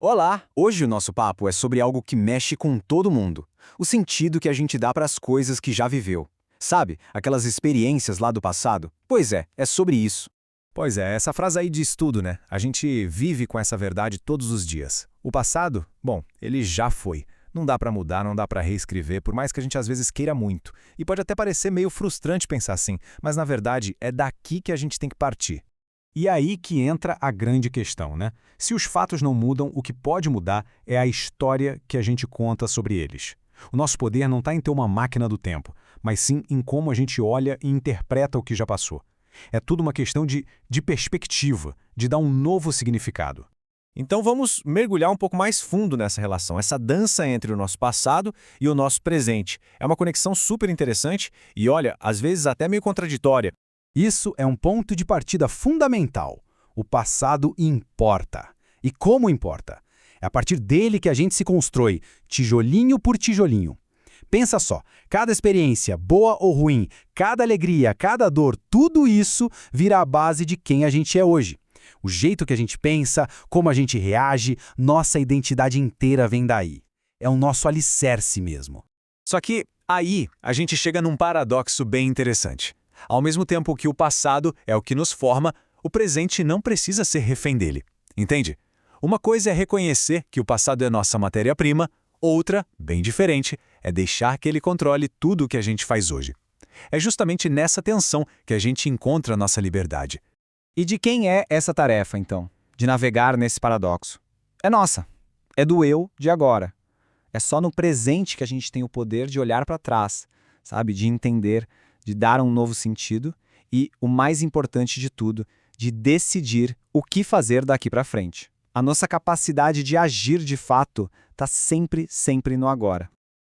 Olá! Hoje o nosso papo é sobre algo que mexe com todo mundo. O sentido que a gente dá para as coisas que já viveu. Sabe, aquelas experiências lá do passado? Pois é sobre isso. Pois é, essa frase aí diz tudo, né? A gente vive com essa verdade todos os dias. O passado, bom, ele já foi. Não dá pra mudar, não dá pra reescrever, por mais que a gente às vezes queira muito. E pode até parecer meio frustrante pensar assim, mas na verdade é daqui que a gente tem que partir. E aí que entra a grande questão, né? Se os fatos não mudam, o que pode mudar é a história que a gente conta sobre eles. O nosso poder não está em ter uma máquina do tempo, mas sim em como a gente olha e interpreta o que já passou. É tudo uma questão de perspectiva, de dar um novo significado. Então vamos mergulhar um pouco mais fundo nessa relação, essa dança entre o nosso passado e o nosso presente. É uma conexão super interessante e, olha, às vezes até meio contraditória. Isso é um ponto de partida fundamental. O passado importa. E como importa? É a partir dele que a gente se constrói, tijolinho por tijolinho. Pensa só, cada experiência, boa ou ruim, cada alegria, cada dor, tudo isso vira a base de quem a gente é hoje. O jeito que a gente pensa, como a gente reage, nossa identidade inteira vem daí. É o nosso alicerce mesmo. Só que aí a gente chega num paradoxo bem interessante. Ao mesmo tempo que o passado é o que nos forma, o presente não precisa ser refém dele. Entende? Uma coisa é reconhecer que o passado é nossa matéria-prima, outra, bem diferente, é deixar que ele controle tudo o que a gente faz hoje. É justamente nessa tensão que a gente encontra nossa liberdade. E de quem é essa tarefa, então, de navegar nesse paradoxo? É nossa. É do eu de agora. É só no presente que a gente tem o poder de olhar para trás, sabe? De entender, de dar um novo sentido e, o mais importante de tudo, de decidir o que fazer daqui para frente. A nossa capacidade de agir de fato está sempre no agora.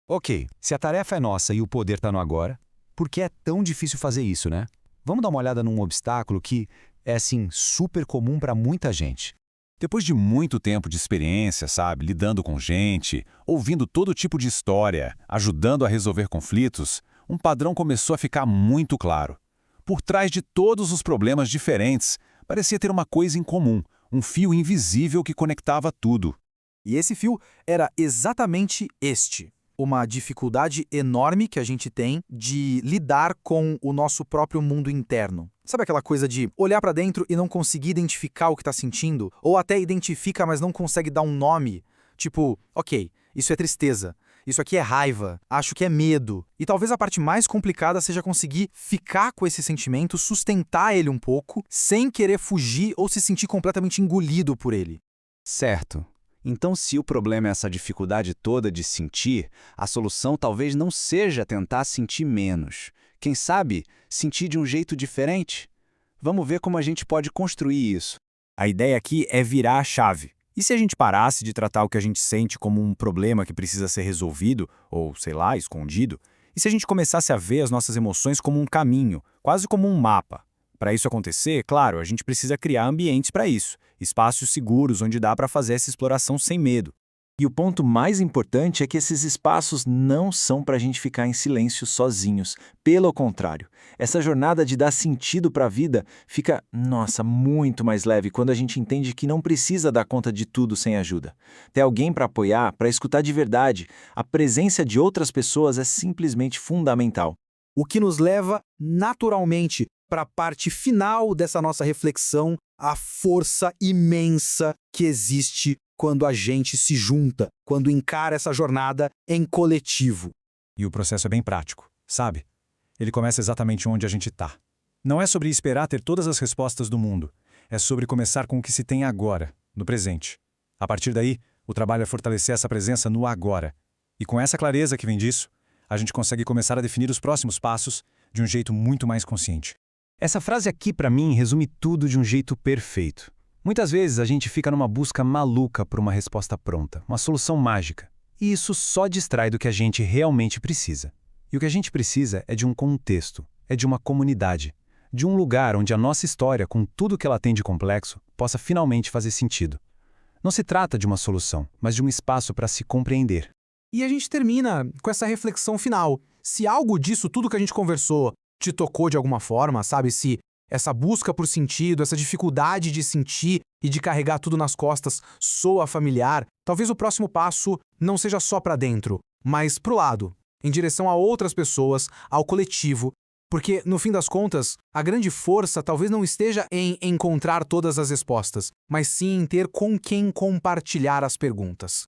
Ok, se a tarefa é nossa e o poder está no agora, por que é tão difícil fazer isso, né? Vamos dar uma olhada num obstáculo que é, assim, super comum para muita gente. Depois de muito tempo de experiência, sabe, lidando com gente, ouvindo todo tipo de história, ajudando a resolver conflitos, um padrão começou a ficar muito claro. Por trás de todos os problemas diferentes, parecia ter uma coisa em comum, um fio invisível que conectava tudo. E esse fio era exatamente este. Uma dificuldade enorme que a gente tem de lidar com o nosso próprio mundo interno. Sabe aquela coisa de olhar para dentro e não conseguir identificar o que está sentindo? Ou até identifica, mas não consegue dar um nome? Tipo, ok, isso é tristeza. Isso aqui é raiva, acho que é medo. E talvez a parte mais complicada seja conseguir ficar com esse sentimento, sustentar ele um pouco, sem querer fugir ou se sentir completamente engolido por ele. Certo. Então, se o problema é essa dificuldade toda de sentir, a solução talvez não seja tentar sentir menos. Quem sabe, sentir de um jeito diferente? Vamos ver como a gente pode construir isso. A ideia aqui é virar a chave. E se a gente parasse de tratar o que a gente sente como um problema que precisa ser resolvido, ou, sei lá, escondido? E se a gente começasse a ver as nossas emoções como um caminho, quase como um mapa? Para isso acontecer, claro, a gente precisa criar ambientes para isso, espaços seguros onde dá para fazer essa exploração sem medo. E o ponto mais importante é que esses espaços não são para a gente ficar em silêncio sozinhos. Pelo contrário, essa jornada de dar sentido para a vida fica, nossa, muito mais leve quando a gente entende que não precisa dar conta de tudo sem ajuda. Ter alguém para apoiar, para escutar de verdade, a presença de outras pessoas é simplesmente fundamental. O que nos leva, naturalmente, para a parte final dessa nossa reflexão, a força imensa que existe quando a gente se junta, quando encara essa jornada em coletivo. E o processo é bem prático, sabe? Ele começa exatamente onde a gente está. Não é sobre esperar ter todas as respostas do mundo. É sobre começar com o que se tem agora, no presente. A partir daí, o trabalho é fortalecer essa presença no agora. E com essa clareza que vem disso, a gente consegue começar a definir os próximos passos de um jeito muito mais consciente. Essa frase aqui, para mim, resume tudo de um jeito perfeito. Muitas vezes a gente fica numa busca maluca por uma resposta pronta, uma solução mágica. E isso só distrai do que a gente realmente precisa. E o que a gente precisa é de um contexto, é de uma comunidade, de um lugar onde a nossa história, com tudo que ela tem de complexo, possa finalmente fazer sentido. Não se trata de uma solução, mas de um espaço para se compreender. E a gente termina com essa reflexão final. Se algo disso, tudo que a gente conversou, te tocou de alguma forma, sabe? Se essa busca por sentido, essa dificuldade de sentir e de carregar tudo nas costas soa familiar, talvez o próximo passo não seja só para dentro, mas para o lado, em direção a outras pessoas, ao coletivo, porque, no fim das contas, a grande força talvez não esteja em encontrar todas as respostas, mas sim em ter com quem compartilhar as perguntas.